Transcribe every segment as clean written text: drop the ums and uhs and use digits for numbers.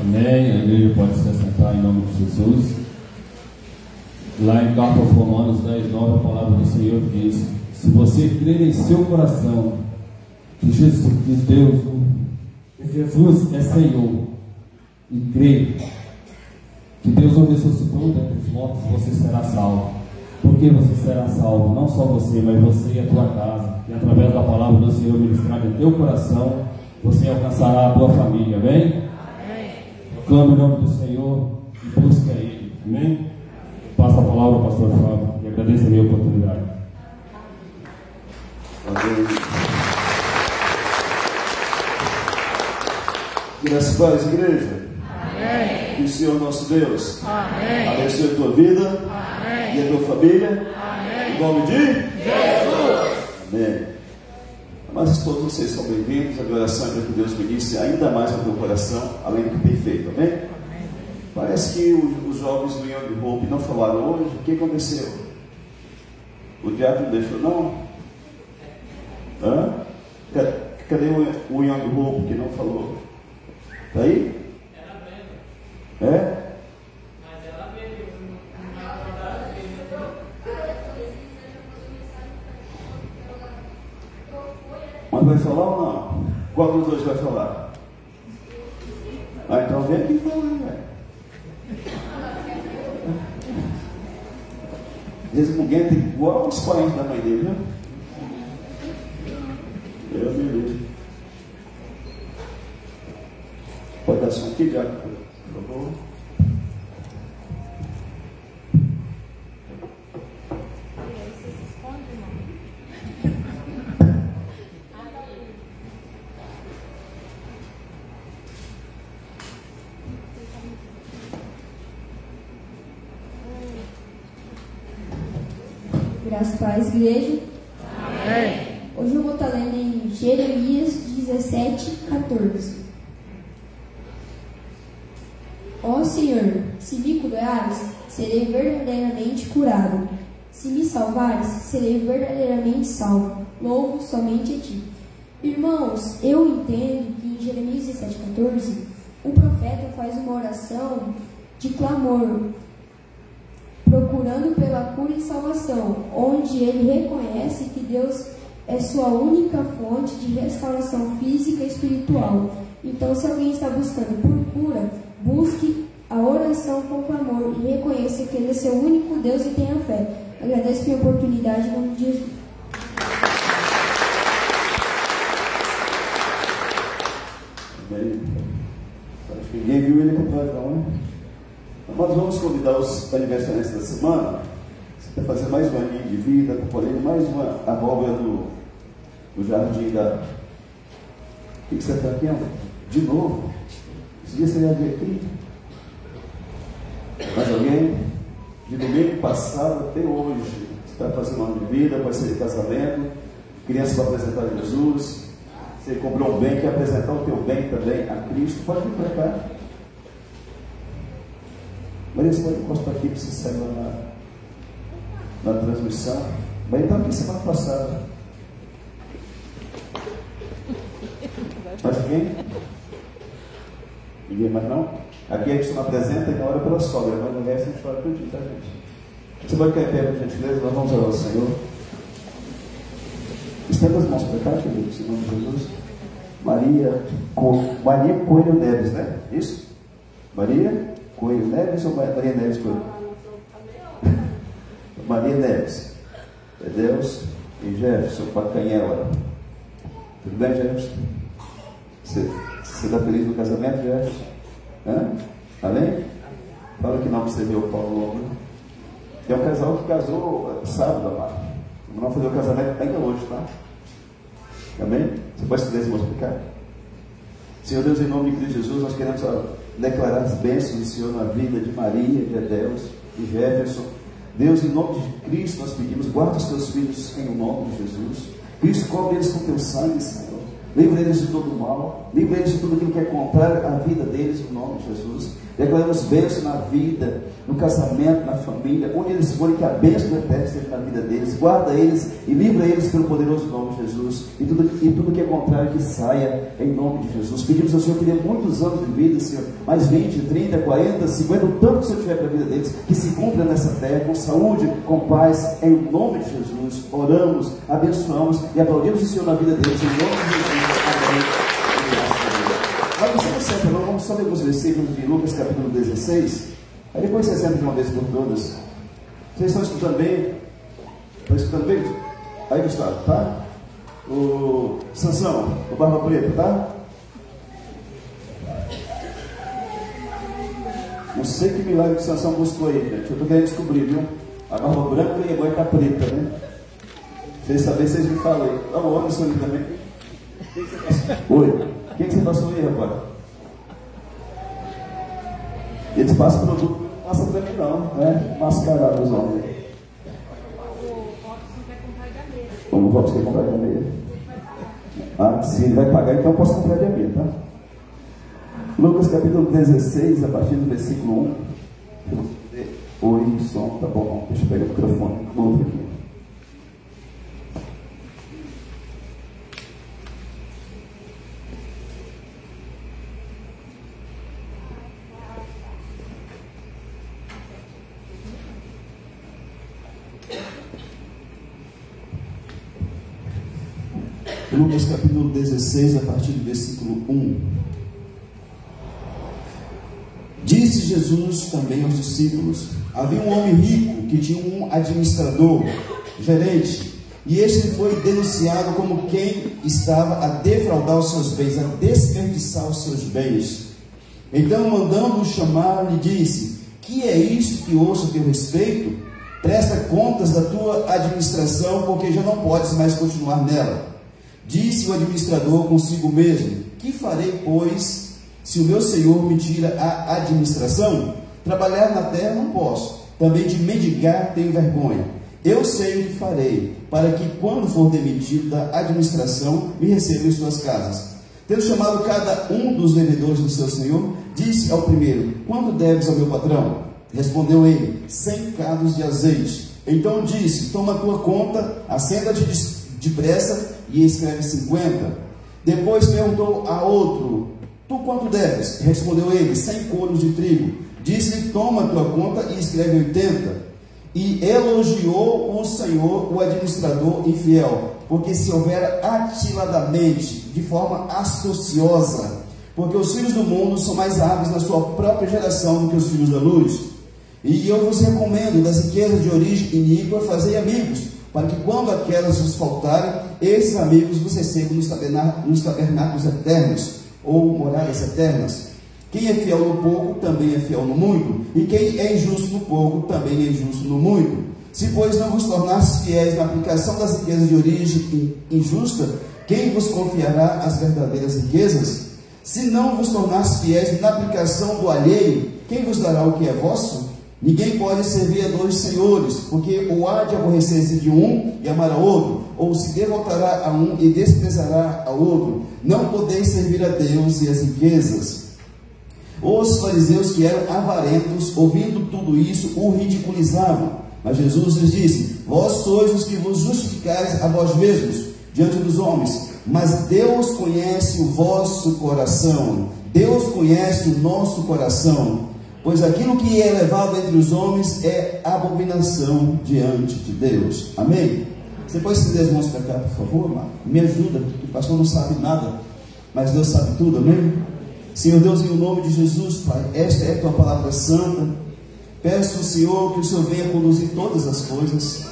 Amém. A igreja pode se assentar em nome de Jesus. Lá em Carta aos Romanos 10, 9, a palavra do Senhor diz: se você crer em seu coração que Jesus é Senhor, e crer que Deus o ressuscitou dentre os mortos, você será salvo. Porque você será salvo, não só você, mas você e a tua casa. E através da palavra do Senhor ministrada em teu coração, você alcançará a tua família. Amém? Proclame o nome do Senhor e busque a Ele. Amém? Passa a palavra ao pastor Fábio e agradeço a minha oportunidade. Amém. Graças a Deus, igreja. Amém. Que o Senhor nosso Deus abençoe a tua vida. Amém. E a tua família. Amém. Em nome de Jesus. Amém. Mas todos vocês são bem-vindos. A oração é para que Deus ministre ainda mais no teu coração, além do que tem feito. Amém? Amém. Parece que os jovens do Young Hope não falaram hoje. O que aconteceu? O diabo não deixou, não? Hã? Cadê o Young Hope que não falou? Está aí? É? Mas vai falar ou não? Qual dos dois vai falar? Ah, então vem aqui e fala, velho. Esse ninguém tem igual os parentes da mãe dele, viu? Eu me livre. Pode dar som aqui, Diago, por favor. Graças a Deus, igreja. Amém. Hoje eu vou estar lendo em Jeremias 17, 14. Ó Senhor, se me curares, serei verdadeiramente curado. Se me salvares, serei verdadeiramente salvo. Louvo somente a ti. Irmãos, eu entendo que em Jeremias 17, 14, o profeta faz uma oração de clamor, procurando pela cura e salvação, onde ele reconhece que Deus é sua única fonte de restauração física e espiritual. Então, se alguém está buscando por cura, busque a oração com clamor e reconheça que Ele é seu único Deus e tenha fé. Agradeço pela oportunidade em nome de Jesus. Bem, acho que ninguém viu ele com trás, não, né? Nós vamos convidar os aniversariantes da semana. Você quer fazer mais um aninho de vida, porém mais uma abóbora do jardim da... O que você está aqui, amor? De novo? Esse dia você ia ver aqui? Mais alguém? De domingo passado até hoje, você está fazendo um ano de vida, pode ser de casamento, criança para apresentar a Jesus, você comprou um bem, quer apresentar o teu bem também a Cristo, pode vir para cá. Maria, você pode encostar aqui para você sair lá na transmissão. Maria estava aqui semana passada. Mais ninguém? Ninguém mais não? Aqui a gente não apresenta e na hora pela sogra, mas no resto a gente fala tudinho, tá, gente? Você vai cair pé, por gentileza? Nós vamos orar ao Senhor. Estenda as mãos para cá, queridos, em nome de Jesus. Maria Coelho Neves, né? Isso? Maria Coelho Neves ou Maria Neves Coelho? Maria Neves. É Deus e Jefferson Pacanhela. Tudo bem, Jefferson? Você está feliz no casamento, Jefferson? Hã? Amém? Fala que não para você ver o Paulo Longo. Tem um casal que casou sábado, amado. Vamos fazer o casamento ainda hoje, tá? Amém? Você pode se multiplicar? Senhor Deus, em nome de Cristo Jesus, nós queremos declarar as bênçãos do Senhor na vida de Maria, de Deus e Jefferson. Deus, em nome de Cristo, nós pedimos, guarda os teus filhos em nome de Jesus. Cristo, cobre eles com teu sangue, Senhor. livra eles de todo o mal, livra eles de tudo aquilo que é contrário à vida deles, no nome de Jesus. Declaramos bênção na vida, no casamento, na família, onde eles forem, que a bênção eterna esteja na vida deles. Guarda eles e livra eles pelo poderoso nome de Jesus. E tudo que é contrário que saia em nome de Jesus. Pedimos ao Senhor que dê muitos anos de vida, Senhor, mais 20, 30, 40, 50, o tanto que o Senhor tiver para a vida deles, que se cumpra nessa terra, com saúde, com paz, em nome de Jesus. Oramos, abençoamos e aplaudimos o Senhor na vida deles, em nome de Jesus. Amém. Mas você não senta, não, vamos só ler os versículos de Lucas capítulo 16. Aí depois você senta de uma vez por todas. Vocês estão escutando bem? Estão escutando bem? Aí, Gustavo, tá? O Sansão, o Barba Preta, tá? Não sei que milagre que o Sansão buscou aí, gente. Eu estou querendo descobrir, viu? A barba branca e agora está preta, né? Vocês sabem, vocês me falam aí. Tá bom, Anderson ali também. Oi. Quem que você passou aí, rapaz? Eles passam produto, não passa pra mim não, né? Mascarado os homens. O Robson quer comprar de meia. Ah, se ele vai pagar, então eu posso comprar de meia, tá? Lucas capítulo 16, a partir do versículo 1. Oi, som, tá bom, deixa eu pegar o microfone novo aqui. Lucas capítulo 16, a partir do versículo 1. Disse Jesus também aos discípulos: havia um homem rico que tinha um administrador, gerente, e este foi denunciado como quem estava a defraudar os seus bens, a desperdiçar os seus bens. Então, mandando-o chamar, lhe disse: que é isto que ouço a teu respeito? Presta contas da tua administração, porque já não podes mais continuar nela. Disse o administrador consigo mesmo: que farei, pois, se o meu senhor me tira a administração? Trabalhar na terra não posso, também de mendigar tenho vergonha. Eu sei o que farei, para que, quando for demitido da administração, me receba em suas casas. Tendo chamado cada um dos devedores do seu senhor, disse ao primeiro: quanto deves ao meu patrão? Respondeu ele: 100 cados de azeite. Então disse: toma a tua conta, assenta-te depressa e escreve 50. Depois perguntou a outro: tu quanto deves? Respondeu ele: 100 coros de trigo. Disse-lhe: toma a tua conta e escreve 80. E elogiou o Senhor, o administrador infiel, porque se houvera atiladamente, de forma astuciosa, porque os filhos do mundo são mais hábeis na sua própria geração do que os filhos da luz. E eu vos recomendo, das riquezas de origem iníqua, fazei amigos, para que quando aquelas vos faltarem, esses amigos vos recebam nos tabernáculos eternos, ou moradas eternas. Quem é fiel no pouco, também é fiel no muito, e quem é injusto no pouco, também é injusto no muito. Se, pois, não vos tornastes fiéis na aplicação das riquezas de origem injusta, quem vos confiará as verdadeiras riquezas? Se não vos tornastes fiéis na aplicação do alheio, quem vos dará o que é vosso? Ninguém pode servir a dois senhores, porque ou há de aborrecer-se de um e amar a outro, ou se devotará a um e desprezará a outro. Não podeis servir a Deus e as riquezas. Os fariseus, que eram avarentos, ouvindo tudo isso, o ridiculizavam. Mas Jesus lhes disse: vós sois os que vos justificais a vós mesmos diante dos homens, mas Deus conhece o vosso coração. Deus conhece o nosso coração. Pois aquilo que é elevado entre os homens é abominação diante de Deus. Amém? Você pode estender as mãos para cá, por favor, amado? Me ajuda, porque o pastor não sabe nada, mas Deus sabe tudo, amém? Senhor Deus, em nome de Jesus, Pai, esta é a tua palavra santa. Peço ao Senhor que o Senhor venha conduzir todas as coisas.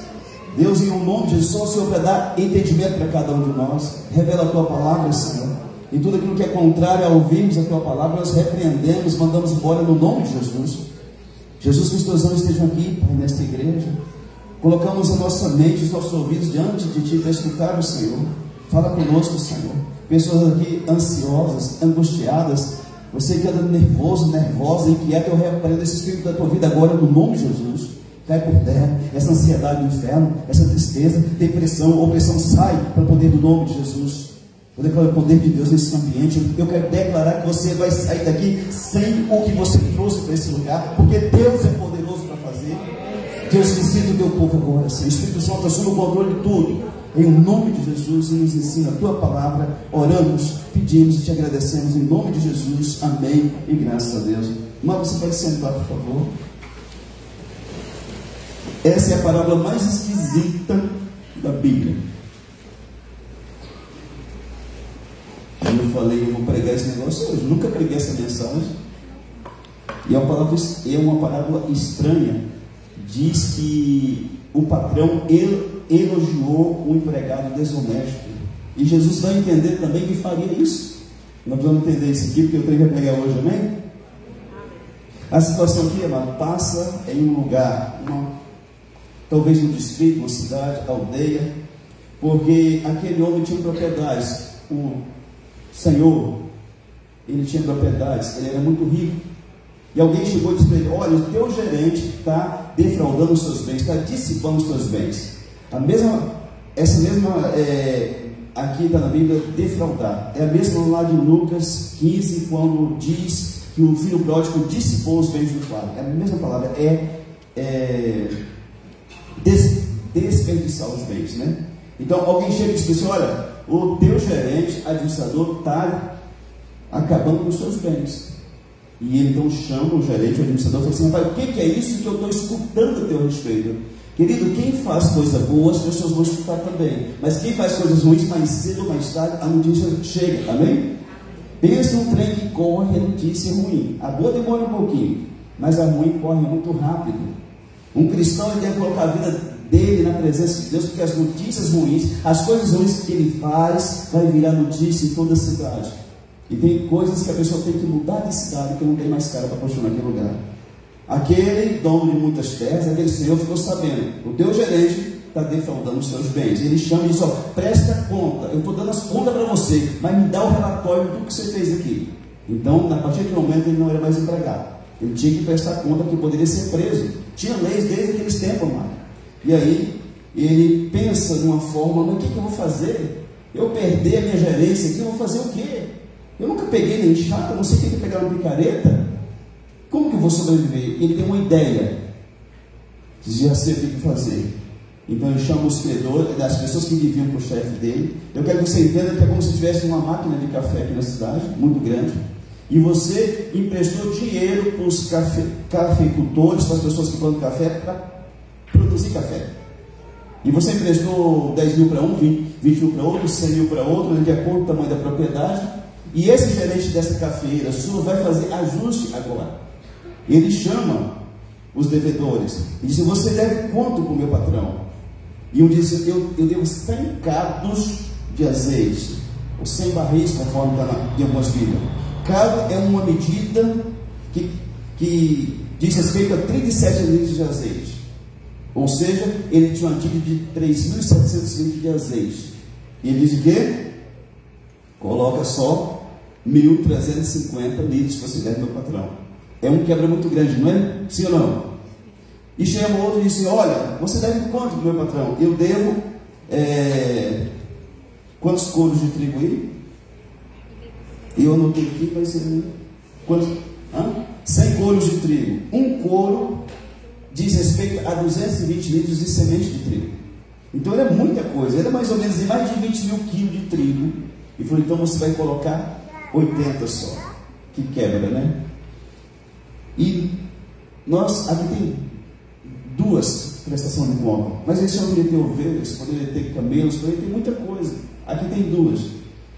Deus, em nome de Jesus, só o Senhor para dar entendimento para cada um de nós. Revela a tua palavra, Senhor. E tudo aquilo que é contrário a ouvirmos a tua palavra, nós repreendemos, mandamos embora no nome de Jesus. Jesus, que os teus anjos estejam aqui, Pai, nesta igreja. Colocamos a nossa mente, os nossos ouvidos diante de ti para escutar o Senhor. Fala conosco, Senhor. Pessoas aqui ansiosas, angustiadas, você que anda nervoso, nervosa, inquieta, eu repreendo esse espírito da tua vida agora no nome de Jesus. Cai por terra, essa ansiedade do inferno, essa tristeza, depressão, opressão, sai para o poder do nome de Jesus. Eu declaro o poder de Deus nesse ambiente. Eu quero declarar que você vai sair daqui sem o que você trouxe para esse lugar, porque Deus é poderoso para fazer. Deus visita o teu povo agora, Senhor. O Espírito Santo assume o controle de tudo. Em nome de Jesus, e nos ensina a tua palavra. Oramos, pedimos e te agradecemos em nome de Jesus. Amém e graças a Deus. Mas você pode sentar, por favor. Essa é a parábola mais esquisita da Bíblia. Eu falei, eu vou pregar esse negócio hoje. Nunca preguei essa mensagem. E é uma parábola estranha. Diz que o patrão elogiou o empregado desonesto. E Jesus vai entender também que faria isso. Nós vamos entender isso aqui, porque eu tenho que pregar hoje, amém? A situação aqui, amado, passa em um lugar, talvez um distrito, uma cidade, aldeia, porque aquele homem tinha propriedades. O Senhor, ele tinha propriedades, ele era muito rico. E alguém chegou e disse para ele: olha, o teu gerente está defraudando os seus bens, está dissipando os teus bens. Essa mesma aqui está na Bíblia, defraudar. É a mesma lá de Lucas 15, quando diz que o filho pródigo dissipou os bens do pai. É a mesma palavra, desperdiçar os bens, né? Então alguém chega e diz assim: olha, o teu gerente, administrador, está acabando com os seus bens. E ele então chama o gerente, o administrador, e fala assim: rapaz, o que é isso que eu estou escutando a teu respeito? Querido, quem faz coisa boa, as pessoas vão escutar também. Mas quem faz coisas ruins, mais cedo ou mais tarde, a notícia chega, amém? Pensa um trem que corre, a notícia é ruim. A boa demora um pouquinho, mas a ruim corre muito rápido. Um cristão, ele deve colocar a vida dele na presença de Deus, porque as notícias ruins, as coisas ruins que ele faz, vai virar notícia em toda a cidade. E tem coisas que a pessoa tem que mudar de cidade, porque não tem mais cara para continuar naquele lugar. Aquele dono de muitas terras, aquele senhor ficou sabendo: o teu gerente está defraudando os seus bens. Ele chama e diz: ó, presta conta, eu estou dando as contas para você, mas me dá o relatório do que você fez aqui. Então, a partir daquele momento, ele não era mais empregado. Ele tinha que prestar conta, que poderia ser preso. Tinha leis desde aqueles tempos, amado. E aí, ele pensa numa forma: mas o que eu vou fazer? Eu perder a minha gerência aqui, eu vou fazer o quê? Eu nunca peguei nem chata, não sei o que pegar uma picareta. Como que eu vou sobreviver? Ele tem uma ideia, já sei o que fazer. Então ele chama os credores, das pessoas que viviam com o chefe dele. Eu quero que você entenda que é como se tivesse uma máquina de café aqui na cidade, muito grande, e você emprestou dinheiro para os cafeicultores, para as pessoas que plantam café, para produzir café. E você emprestou 10 mil para um, 20 mil para outro, 100 mil para outro, de acordo com o tamanho da propriedade. E esse gerente dessa cafeeira sua vai fazer ajuste agora. Ele chama os devedores e diz: você deve quanto para o meu patrão? E um diz: eu devo 100 cados de azeite, ou 100 barris, conforme está em algumas Bíblias. Cada é uma medida que diz respeito a 37 litros de azeite. Ou seja, ele tinha uma dívida de 3.700 litros de azeite. E ele diz o quê? Coloca só 1.350 litros para você der meu patrão. É um quebra muito grande, não é? Sim ou não? E chama outro e diz assim: olha, você deve quanto para o meu patrão? Eu devo quantos couros de trigo aí? Eu anotei aqui, vai ser quantos? 100 couros de trigo. Um couro diz respeito a 220 litros de semente de trigo. Então era muita coisa, era mais ou menos mais de 20 mil quilos de trigo. E falou: então você vai colocar 80 só. Que quebra, né? E nós, aqui tem duas prestações de conta, mas esse poderia ter ovelhas, poderia ter camelos, poderia ter muita coisa. Aqui tem duas.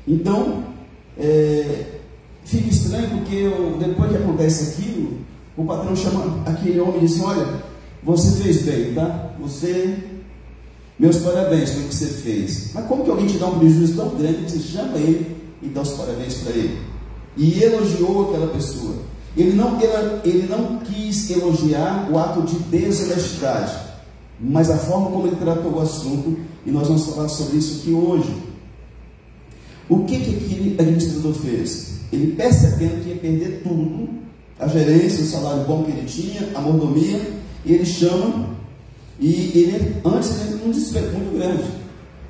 Então, fica estranho, porque depois que acontece aquilo, o patrão chama aquele homem e diz: olha, você fez bem, tá? Meus parabéns pelo que você fez. Mas como que alguém te dá um prejuízo tão grande que você chama ele e dá os parabéns para ele? E elogiou aquela pessoa. Ele não quis elogiar o ato de desonestidade, mas a forma como ele tratou o assunto, e nós vamos falar sobre isso aqui hoje. O que aquele administrador fez? Ele, percebendo que ia perder tudo, a gerência, o salário bom que ele tinha, a mordomia, e ele chama, e ele, antes ele entra num desespero muito grande.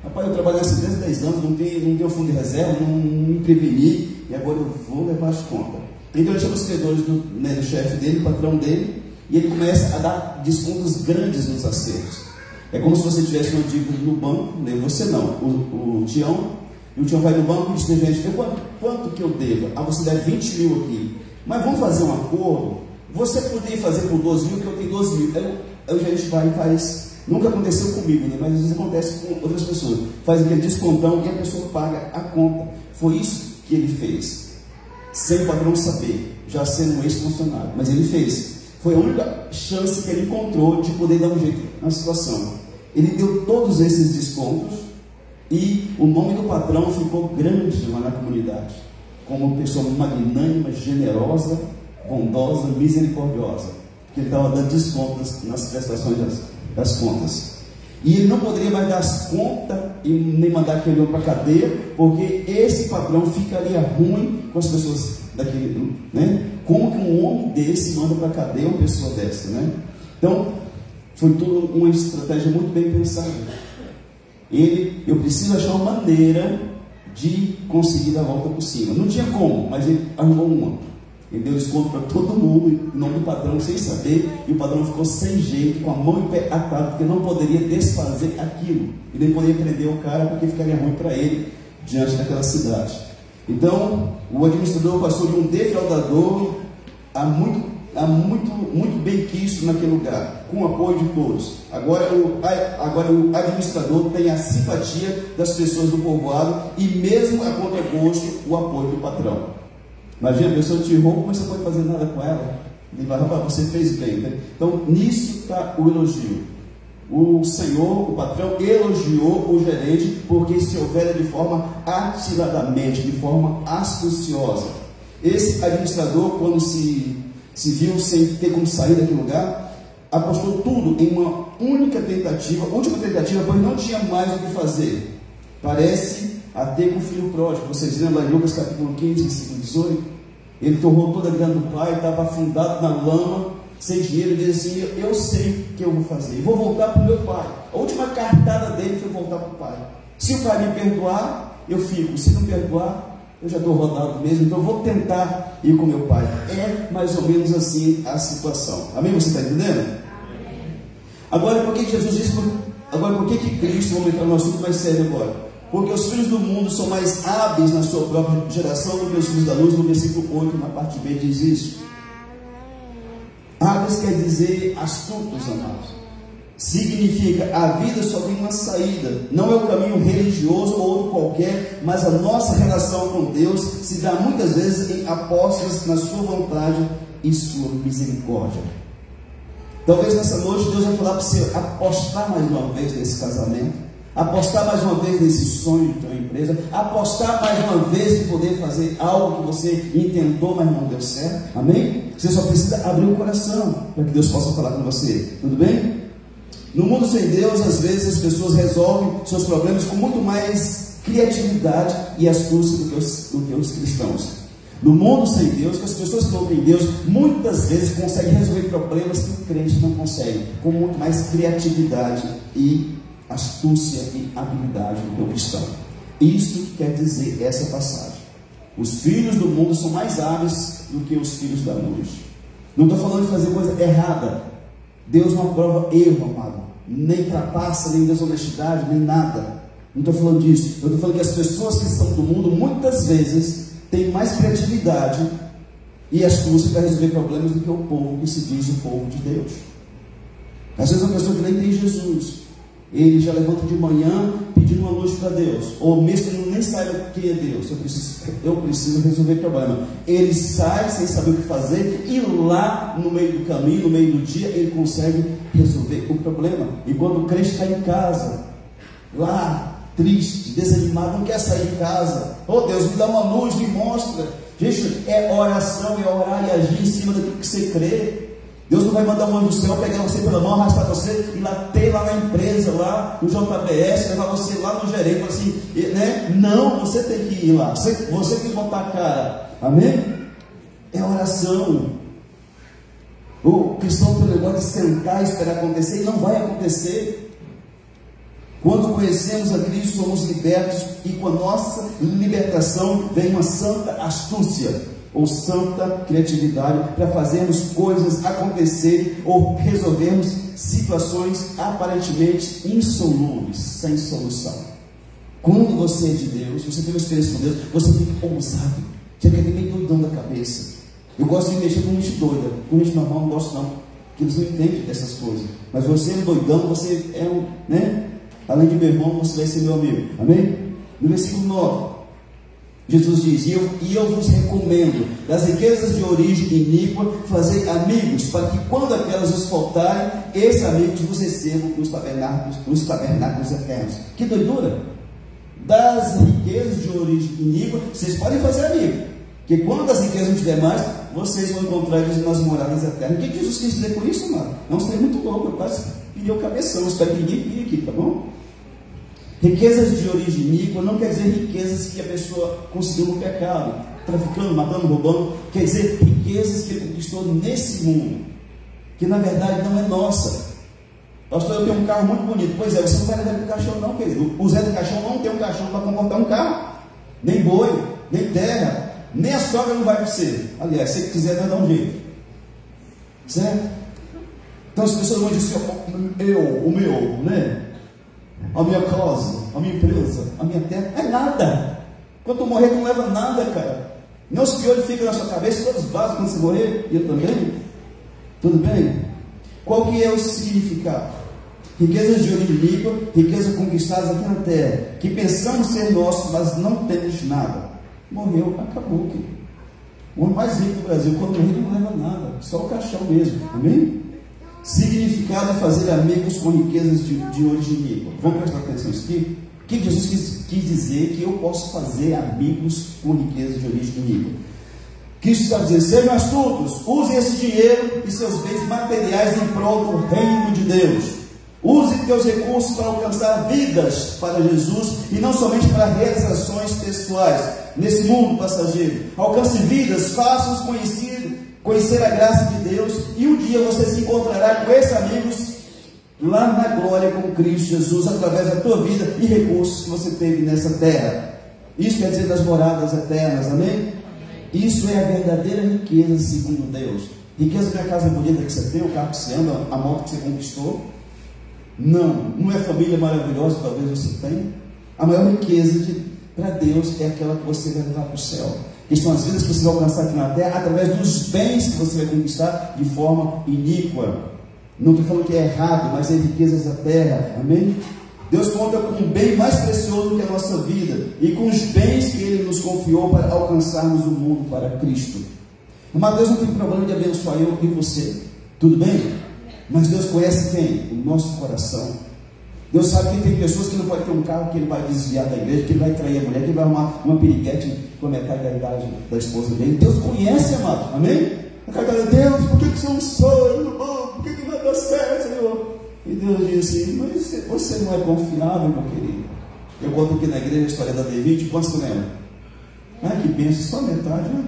Rapaz, eu trabalho nessa empresa há 10 anos, não tenho fundo de reserva, não me preveni, e agora eu vou levar as contas. Então ele chama os credores do chefe dele, do patrão dele, e ele começa a dar descontos grandes nos acertos. É como se você tivesse uma dívida no banco, nem você não, o Tião, e o Tião vai no banco e diz: gente, quanto que eu devo? Ah, você deve 20 mil aqui, mas vamos fazer um acordo? Você poderia fazer por 12 mil, que eu tenho 12 mil. Aí o gerente vai e faz. Nunca aconteceu comigo, né? Mas às vezes acontece com outras pessoas. Faz aquele descontão e a pessoa paga a conta. Foi isso que ele fez, sem o patrão saber, já sendo um ex-funcionário, mas ele fez. Foi a única chance que ele encontrou de poder dar um jeito na situação. Ele deu todos esses descontos e o nome do patrão ficou grande lá na comunidade, como uma pessoa magnânima, generosa, bondosa, misericordiosa, porque ele estava dando descontos nas prestações das contas. E ele não poderia mais dar as contas e nem mandar aquele homem para a cadeia, porque esse patrão ficaria ruim com as pessoas daquele, né? Como que um homem desse manda para a cadeia uma pessoa dessa, né? Então, foi tudo uma estratégia muito bem pensada. Eu preciso achar uma maneira de conseguir dar a volta por cima. Não tinha como, mas ele arrumou uma. Ele deu desconto para todo mundo, em nome do patrão, sem saber, e o patrão ficou sem jeito, com a mão em pé atado, porque não poderia desfazer aquilo, e nem poderia prender o cara, porque ficaria ruim para ele, diante daquela cidade. Então, o administrador passou de um defraudador a muito bem quisto naquele lugar, com o apoio de todos. Agora o administrador tem a simpatia das pessoas do povoado, e mesmo a contragosto, o apoio do patrão. Imagina, a pessoa te rouba, mas você não pode fazer nada com ela. Ele vai, rapaz, você fez bem, né? Então, nisso está o elogio. O senhor, o patrão, elogiou o gerente, porque se houvera de forma atiradamente, de forma astuciosa. Esse administrador, quando se viu sem ter como sair daquele lugar, apostou tudo em uma última tentativa, pois não tinha mais o que fazer. Parece até com o filho pródigo. Vocês lembram lá em Lucas capítulo 15, versículo 18? Ele torrou toda a grana do pai, estava afundado na lama, sem dinheiro, e diz assim: eu sei o que eu vou fazer, vou voltar para o meu pai. A última cartada dele foi voltar para o pai. Se o pai me perdoar, eu fico. Se não perdoar, eu já estou rodado mesmo, então eu vou tentar ir com meu pai. É mais ou menos assim a situação. Amém? Você está entendendo? Amém. Agora, por que Jesus disse? Agora, por que Cristo, vamos entrar no assunto mais sério agora? Porque os filhos do mundo são mais hábeis na sua própria geração do que os filhos da luz. No versículo 8, na parte B, diz isso. Hábeis quer dizer astutos, amados. Significa, a vida só tem uma saída. Não é o caminho religioso ou outro qualquer, mas a nossa relação com Deus se dá muitas vezes em apostas na sua vontade e sua misericórdia. Talvez nessa noite Deus vai falar para você apostar mais uma vez nesse casamento, apostar mais uma vez nesse sonho de ter uma empresa, apostar mais uma vez em poder fazer algo que você intentou, mas não deu certo. Amém? Você só precisa abrir o coração para que Deus possa falar com você. Tudo bem? No mundo sem Deus, às vezes as pessoas resolvem seus problemas com muito mais criatividade e astúcia do que os cristãos. No mundo sem Deus, que as pessoas que não têm Deus, muitas vezes conseguem resolver problemas que o crente não consegue, com muito mais criatividade e astúcia e habilidade do que o cristão. Isso que quer dizer essa passagem. Os filhos do mundo são mais hábeis do que os filhos da luz. Não estou falando de fazer coisa errada. Deus não aprova erro, amado. Nem trapaça, nem desonestidade, nem nada. Não estou falando disso. Eu estou falando que as pessoas que são do mundo, muitas vezes, têm mais criatividade e astúcia para resolver problemas do que o povo que se diz o povo de Deus. Às vezes uma pessoa que nem tem Jesus, ele já levanta de manhã pedindo uma luz para Deus, ou mesmo que ele nem saiba o que é Deus. Eu preciso resolver o problema. Ele sai sem saber o que fazer, e lá no meio do caminho, no meio do dia, ele consegue resolver o problema. E quando o crente está em casa, lá, triste, desanimado, não quer sair de casa, oh Deus, me dá uma luz, me mostra. Gente, é oração, é orar e agir em cima daquilo que você crê. Deus não vai mandar um anjo do céu pegar você pela mão, arrastar você e ter lá na empresa, lá no JBS, levar você lá no gerente, assim, né? Não, você tem que ir lá, você tem que botar a cara. Amém? É oração. O cristão tem o negócio de sentar e esperar acontecer, e não vai acontecer. Quando conhecemos a Cristo, somos libertos, e com a nossa libertação vem uma santa astúcia, ou santa criatividade, para fazermos coisas acontecerem ou resolvermos situações aparentemente insolúveis, sem solução. Quando você é de Deus, você tem uma experiência com Deus, você fica ousado, você fica meio doidão da cabeça. Eu gosto de mexer com gente doida, com gente normal não gosto não, porque eles não entendem dessas coisas. Mas você é um doidão, você é um, né? Além de meu irmão, você vai ser meu amigo. Amém? No versículo 9, Jesus diz: E eu vos recomendo, das riquezas de origem iníqua, fazer amigos, para que quando aquelas vos faltarem, esses amigos vos recebam nos tabernáculos eternos. Que doidura! Das riquezas de origem iníqua, vocês podem fazer amigos, porque quando as riquezas não tiver mais, vocês vão encontrar eles nas moradas eternas. O que Jesus quis dizer com isso, mano? É um trem muito louco, eu quase pedi o cabeção, espero que ninguém pire aqui, tá bom? Riquezas de origem iníqua não quer dizer riquezas que a pessoa conseguiu no pecado, traficando, matando, roubando. Quer dizer riquezas que ele conquistou nesse mundo, que na verdade não é nossa. Pastor, eu tenho um carro muito bonito. Pois é, você não vai levar para o caixão não, querido. O Zé do caixão não tem um caixão para comportar um carro, nem boi, nem terra, nem a sogra não vai para você. Aliás, se ele quiser, vai dar um jeito, certo? Então as pessoas vão dizer: o meu, né? A minha casa, a minha empresa, a minha terra, é nada. Quando eu morrer, não leva nada, cara. Não os piolhos ficam na sua cabeça, todos básicos quando você morrer, e eu também. Tudo bem? Qual que é o significado? Riquezas de origem iníqua, riquezas conquistadas aqui na terra, que pensamos ser nossos, mas não temos nada. Morreu, acabou, querido. O homem mais rico do Brasil, quando morrer, não leva nada, só o caixão mesmo. Amém? Significado é fazer amigos com riquezas de origem iníqua. Vamos prestar atenção nisso aqui? O que Jesus quis dizer que eu posso fazer amigos com riquezas de origem iníqua? Cristo está dizendo: sejam astutos, usem esse dinheiro e seus bens materiais em prol do reino de Deus. Use teus recursos para alcançar vidas para Jesus e não somente para realizações pessoais nesse mundo passageiro. Alcance vidas, faça-os conhecer a graça de Deus, e um dia você se encontrará com esses amigos lá na glória com Cristo Jesus, através da tua vida e recursos que você teve nessa terra. Isso quer dizer das moradas eternas, amém? Isso é a verdadeira riqueza segundo Deus. Riqueza não é a casa bonita que você tem, o carro que você anda, a moto que você conquistou. Não é família maravilhosa que talvez você tenha. A maior riqueza para Deus é aquela que você vai levar para o céu. Que são as vidas que você vai alcançar aqui na terra, através dos bens que você vai conquistar de forma iníqua. Não estou falando que é errado, mas é riquezas da terra, amém? Deus conta com um bem mais precioso do que a nossa vida, e com os bens que Ele nos confiou para alcançarmos o mundo para Cristo. Mas Deus não tem problema de abençoar eu e você, tudo bem? Mas Deus conhece quem? O nosso coração. Deus sabe que tem pessoas que não podem ter um carro, que ele vai desviar da igreja, que ele vai trair a mulher, que ele vai arrumar uma piriguete com a metade da idade da esposa dele. Deus conhece, amado, amém? A cara de Deus, por que você não sonha? Por que não vai dar certo, Senhor? E Deus diz assim: mas você não é confiável, meu querido. Eu conto aqui na igreja a história da D20, quantos você lembra? Ah, que benção, só metade, né?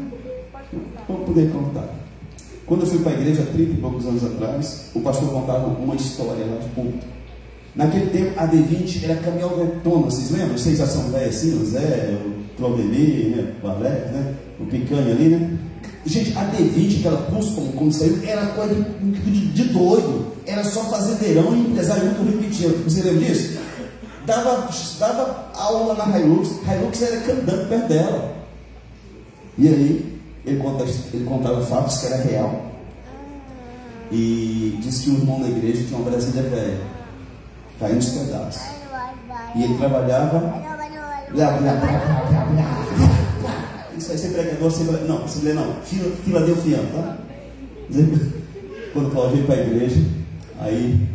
Vou poder contar. Quando eu fui para a igreja, há 30 e poucos anos atrás, o pastor contava uma história lá de ponto. Naquele tempo, a D20 era caminhonetona, vocês lembram? Vocês já são velhos assim, o Zé, o Claudemir, né? O Alex, né? O Picanha ali, né? Gente, a D20, aquela Pulse, quando saiu, era coisa de doido. Era só fazendeirão e empresário muito rico que tinha. Você lembra disso? Dava aula na Hilux. Hilux era cantando perto dela. E aí, ele contava fatos que era real. E disse que o irmão da igreja tinha uma Brasília velha, caindo nos pedaços. E ele trabalhava. Isso aí, você pregador, filadelfiano, tá? Quando o Paulo veio para a igreja, aí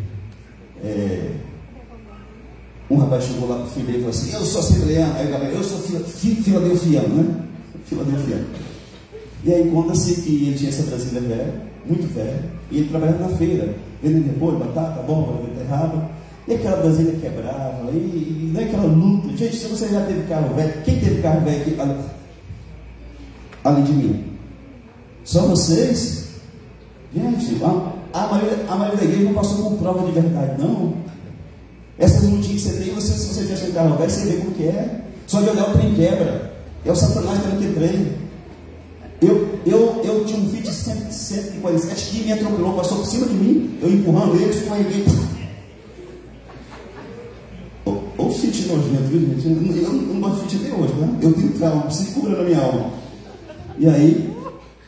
um rapaz chegou lá para o filho dele e falou assim: eu sou assembleano. Aí o Gabriel: eu sou filadelfiano, né? Filadelfiano. E aí conta-se que ele tinha essa Brasília velha, muito velha, e ele trabalhava na feira, vendendo repolho, batata, abóbora, beterraba, e aquela Brasília quebrava, e não é aquela luta. Gente, se você já teve carro velho, quem teve carro velho aqui, além de mim? Só vocês? Gente, a maioria da igreja não passou por prova de verdade, não. Essas lutinhas que você tem, se você tivesse um carro velho, você vê como que é. Só de olhar o trem quebra. É o Satanás tendo que trem. Eu tinha um Fit 147 que me atropelou, passou por cima de mim, eu empurrando ele, escorreguei. Ou Fit nojento, viu, gente? Eu não gosto de Fit até hoje, né? Eu tenho trauma, se cura na minha alma. E aí,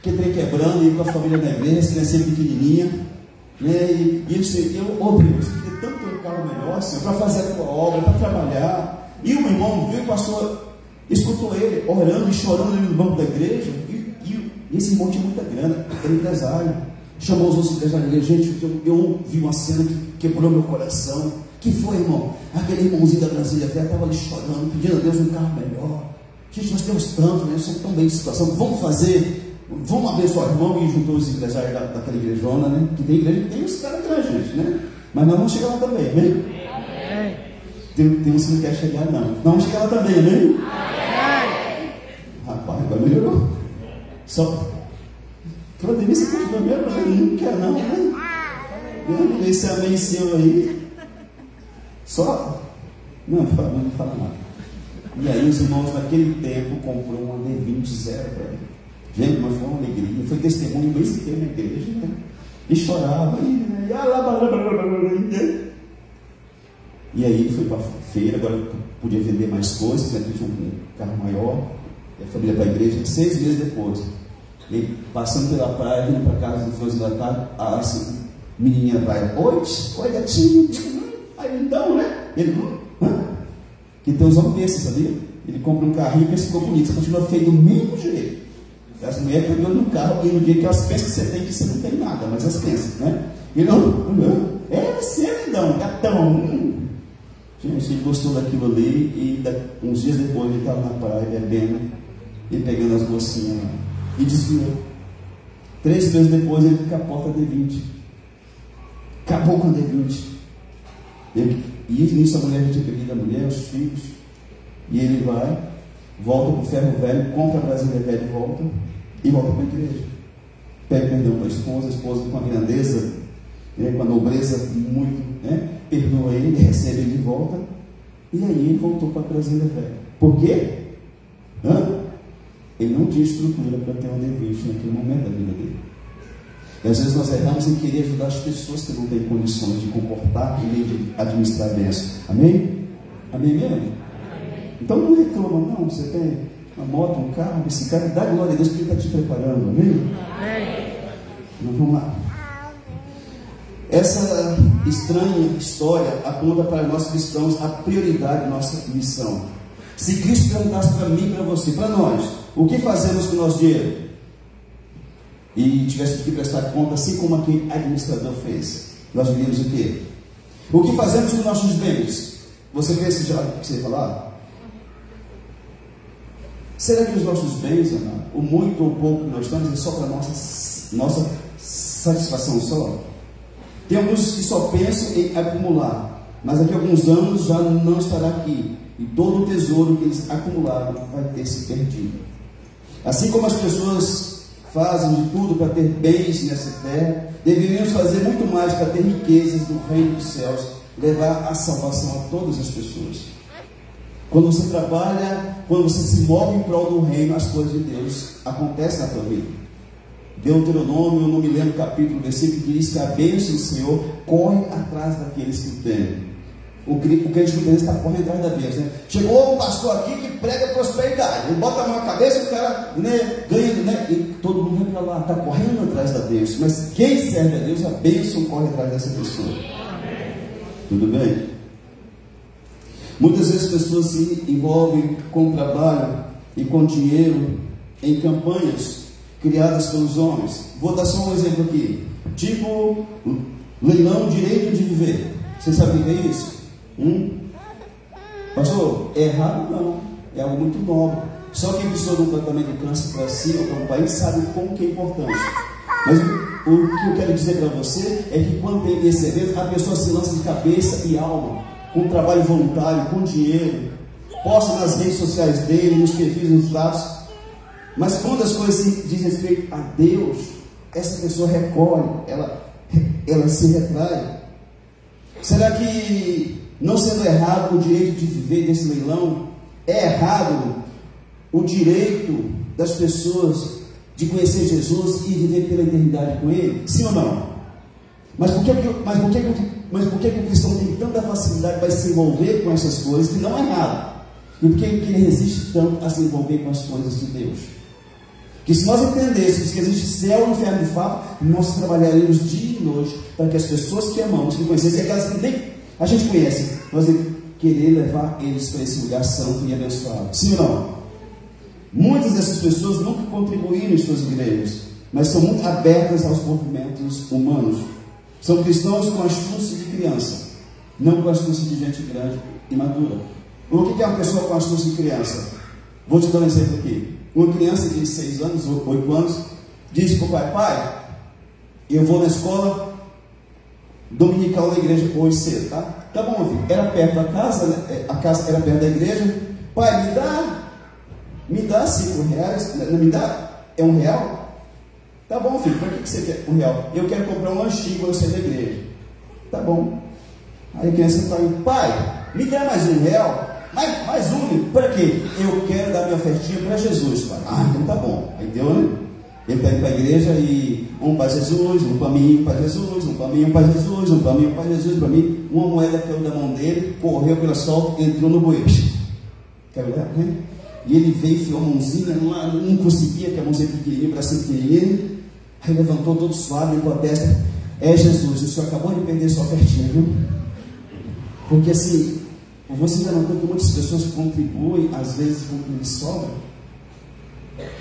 que trem quebrando, e com a família da igreja, as crianças pequenininha, né? E eu disse, oh Deus, eu queria tanto ter um carro melhor, Senhor, para fazer a tua obra, para trabalhar. E o meu irmão veio e passou, escutou ele orando e chorando ali no banco da igreja. E esse irmão tinha muita grana, era empresário. Chamou os outros empresários. Gente, eu vi uma cena que quebrou meu coração. Que foi, irmão? Aquele irmãozinho da Brasília até estava ali chorando, pedindo a Deus um carro melhor. Gente, nós temos tanto, né? Somos tão bem em situação. Vamos abençoar o irmão. E juntou os empresários daquela igrejona, né? Que tem igreja que tem os caras grandes, gente, né? Mas nós vamos chegar lá também, amém? Tem uns que não quer chegar, não. Nós vamos chegar lá também, amém? Rapaz, agora melhorou. Só pandemia você continua mesmo, mas não quer não, né? Esse amém seu aí. Só. Não fala nada. E aí os irmãos naquele tempo comprou uma D20 zero para ele. Gente, mas foi uma alegria. Foi testemunho bem sequer na igreja, né? E chorava. E aí ele foi para a feira, agora podia vender mais coisas, né? Tinha um carro maior. E a família para a igreja, 6 meses depois. Ele passando pela praia, vindo para casa no finalzinho da tarde, a menininha da praia, oi gatinho, aí então, né? Ele, que tem uns homens desses, sabia? Ele compra um carrinho e pensa que ficou bonito, você continua feio do mesmo jeito. As mulheres pegam no carro e no dia que elas pensam que você tem, que você não tem nada, mas elas pensam, né? E você, lindão, gatão. Gente, ele gostou daquilo ali e uns dias depois ele estava na praia bebendo e pegando as mocinhas lá. E desviou. 3 meses depois ele capota a D20. Acabou com a D20. E nisso a mulher já tinha perdido a mulher, os filhos. E ele vai, volta para o ferro velho, compra a Brasília velha e volta para a igreja. Pede perdão para a esposa com a grandeza, né, com a nobreza muito, né, perdoa ele, recebe ele de volta. E aí ele voltou para a Brasília velha. Por quê? Ele não tinha estrutura para ter um D20 naquele momento da vida dele. E às vezes nós erramos em querer ajudar as pessoas que não têm condições de comportar e nem de administrar a bênção. Amém? Amém mesmo? Amém. Então não reclama, não. Você tem uma moto, um carro, uma bicicleta, dá glória a Deus porque Ele está te preparando. Amém? Amém. Então vamos lá. Essa estranha história aponta para nós cristãos a prioridade da nossa missão. Se Cristo perguntasse para mim, para você, para nós, o que fazemos com o nosso dinheiro? E tivesse que prestar conta, assim como aquele administrador fez, nós diríamos o quê? O que fazemos com nossos bens? Você pensa já o que você ia falar? Será que os nossos bens, amado, o muito ou pouco que nós temos, é só para nossa satisfação só? Tem alguns que só pensam em acumular, mas daqui a alguns anos já não estará aqui. E todo o tesouro que eles acumularam vai ter se perdido. Assim como as pessoas fazem de tudo para ter bens nessa terra, deveríamos fazer muito mais para ter riquezas do reino dos céus, levar a salvação a todas as pessoas. Quando você trabalha, quando você se move em prol do reino, as coisas de Deus acontecem na tua vida. Deuteronômio, eu não me lembro o capítulo, versículo, que diz que a bênção do Senhor corre atrás daqueles que o temem. O crente muitas vezes está correndo atrás da bênção, né? Chegou um pastor aqui que prega prosperidade, ele bota a mão na cabeça e o cara, né, ganha, né? E todo mundo vem para lá, está correndo atrás da bênção. Mas quem serve a Deus, a bênção corre atrás dessa pessoa. Amém. Tudo bem? Muitas vezes as pessoas se envolvem com trabalho e com dinheiro em campanhas criadas pelos homens. Vou dar só um exemplo aqui, tipo leilão direito de viver. Você sabe o que é isso? Pastor, é errado? Não, é algo muito nobre. Só quem precisou de um tratamento de câncer para si ou para um país sabe como que é importante. Mas o que eu quero dizer para você é que quando tem esse evento, a pessoa se lança de cabeça e alma, com trabalho voluntário, com dinheiro, posta nas redes sociais dele, nos perfis, nos status. Mas quando as coisas dizem respeito a Deus, essa pessoa recolhe, ela se retrai. Será que Não sendo errado o direito de viver desse leilão, é errado o direito das pessoas de conhecer Jesus e viver pela eternidade com Ele? Sim ou não? Mas por que o cristão tem tanta facilidade para se envolver com essas coisas, que não é errado? E por que ele resiste tanto a se envolver com as coisas de Deus? Que se nós entendêssemos que existe céu e inferno de fato, nós trabalharemos dia e noite para que as pessoas que amamos, que conhecessem, aquelas que nem a gente conhece, nós querer levar eles para esse lugar santo e abençoado. Sim ou não? Muitas dessas pessoas nunca contribuíram em suas igrejas, mas são muito abertas aos movimentos humanos. São cristãos com astúcia de criança, não com astúcia de gente grande e madura. O que é uma pessoa com astúcia de criança? Vou te dar um exemplo aqui. Uma criança de 6 anos, 8 anos, diz para o pai: pai, eu vou na escola dominical da igreja hoje cedo, tá? Tá bom, filho. Era perto da casa, né? A casa era perto da igreja. Pai, me dá 5 reais, me dá, é R$1? Tá bom, filho, para que você quer R$1? Eu quero comprar um lanchinho quando eu sair da igreja. Tá bom. Aí a criança fala: pai, me dá mais R$1? Mais um? Para quê? Eu quero dar minha ofertinha para Jesus, pai. Ah, então tá bom. Aí deu, né? Ele pega para a igreja e um para Jesus, um para mim, para Jesus, um para mim, um para Jesus, um para mim, um para Jesus, para mim. Uma moeda caiu da mão dele, correu pela solta, entrou no bueiro. Caiu lá, né? E ele veio, enfiou a mãozinha lá, não conseguia, porque a mãozinha pequenininha, para ser pequenininha. Aí levantou todo suave, com a testa: é Jesus, o senhor acabou de perder sua ofertinha, viu? Porque assim, você já notou que muitas pessoas contribuem, às vezes, com o que lhes sobra?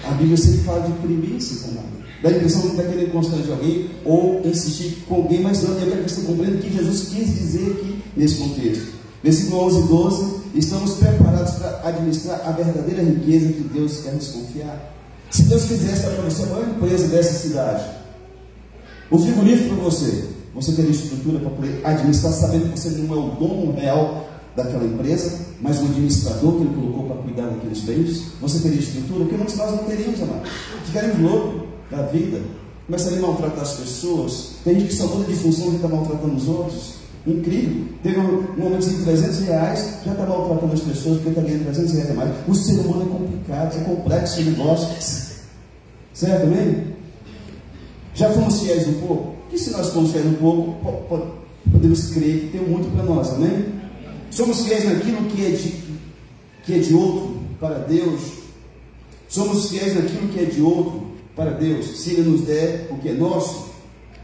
A Bíblia sempre fala de primícias, amado. Dá a impressão que está querendo constranger alguém ou insistir com alguém, mas não, eu quero que você compreenda o que Jesus quis dizer aqui nesse contexto. Versículo 11 e 12: estamos preparados para administrar a verdadeira riqueza que Deus quer nos confiar. Se Deus fizesse para você a maior empresa dessa cidade, o frigorífico para você teria estrutura para poder administrar, sabendo que você não é o dono real daquela empresa, mas um administrador que ele colocou para cuidar daqueles bens? Você teria estrutura? Porque muitos de nós não teríamos, amado. Ficaríamos loucos da vida, começaria a maltratar as pessoas. Tem gente que só muda de função e está maltratando os outros. Incrível. Teve um momento de R$300, já está maltratando as pessoas porque está ganhando R$300 a mais. O ser humano é complicado, é complexo esse negócio. Certo, amém? Já fomos fiéis um pouco? E se nós formos fiéis um pouco, podemos crer que tem muito para nós, amém? Somos fiéis naquilo que é de outro para Deus. Somos fiéis naquilo que é de outro para Deus, se Ele nos der o que é nosso.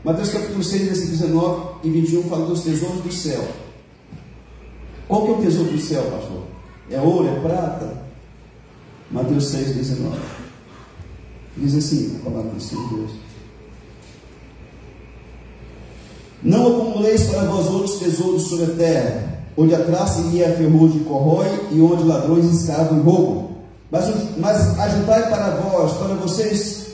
Mateus capítulo 6, versículos 19 e 21 fala dos tesouros do céu. Qual que é o tesouro do céu, pastor? É ouro, é prata? Mateus 6, 19 diz assim, a palavra do Senhor Deus: não acumuleis para vós outros tesouros sobre a terra, onde a traça e a ferrugem corrói, e onde ladrões escavam e roubam. Mas ajuntai para vós, para vocês,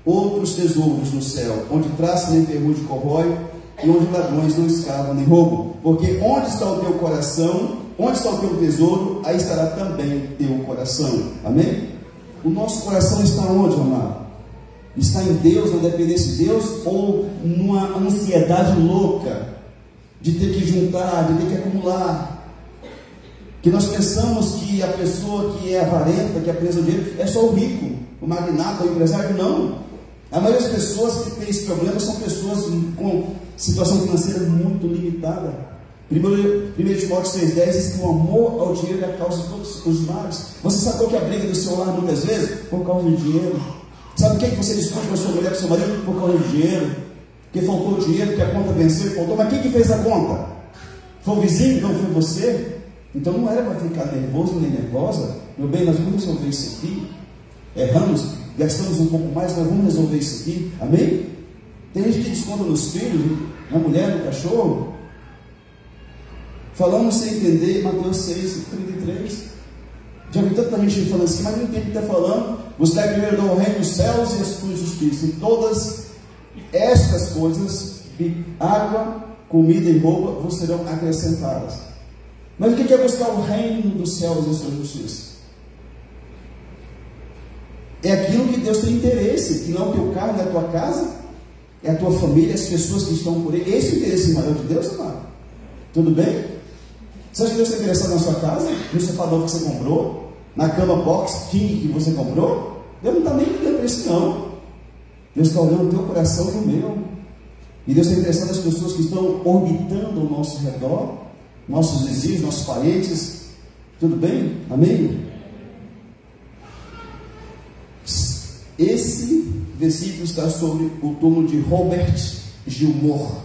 outros tesouros no céu, onde traça nem ferrugem corrói, e onde ladrões não escavam nem roubam. Porque onde está o teu coração, onde está o teu tesouro, aí estará também o teu coração. Amém? O nosso coração está onde, amado? Está em Deus, na dependência de Deus, ou numa ansiedade louca de ter que juntar, de ter que acumular? Que nós pensamos que a pessoa que é avarenta, que é presa do dinheiro, é só o rico, o magnata, o empresário. Não. A maioria das pessoas que tem esse problema são pessoas com situação financeira muito limitada. 1 Timóteo 6,10 diz que o amor ao dinheiro é a causa de todos os males. Você sabe qual que é a briga do seu lar muitas vezes? Por causa do dinheiro. Sabe o que você discute com a sua mulher, com o seu marido? Por causa do dinheiro. Porque faltou o dinheiro, porque a conta venceu, faltou. Mas quem que fez a conta? Foi o vizinho, não foi você? Então não era para ficar nervoso nem nervosa. Meu bem, nós vamos resolver isso aqui. Erramos, gastamos um pouco mais, mas vamos resolver isso aqui. Amém? Tem gente que desconta nos filhos, na mulher, no cachorro. Falamos sem entender Mateus 6, 33. Já vi tanta gente falando assim, mas não entende o que está falando. Buscar primeiro o reino dos céus e a sua justiça, e todas estas coisas, água, comida e roupa, vos serão acrescentadas. Mas o que é buscar o reino dos céus e a sua justiça? É aquilo que Deus tem interesse, que não é o teu carro, não é a tua casa, é a tua família, as pessoas que estão por ele. Esse é o interesse maior de Deus, amado. Tudo bem? Você acha que Deus está interessado na sua casa? No sofá novo que você comprou? Na cama box king que você comprou? Deus não está nem ligando para isso, não. Deus está olhando o teu coração e o meu. E Deus está interessado nas pessoas que estão orbitando ao nosso redor, nossos vizinhos, nossos parentes. Tudo bem? Amém? Esse versículo está sobre o túmulo de Robert Gilmore.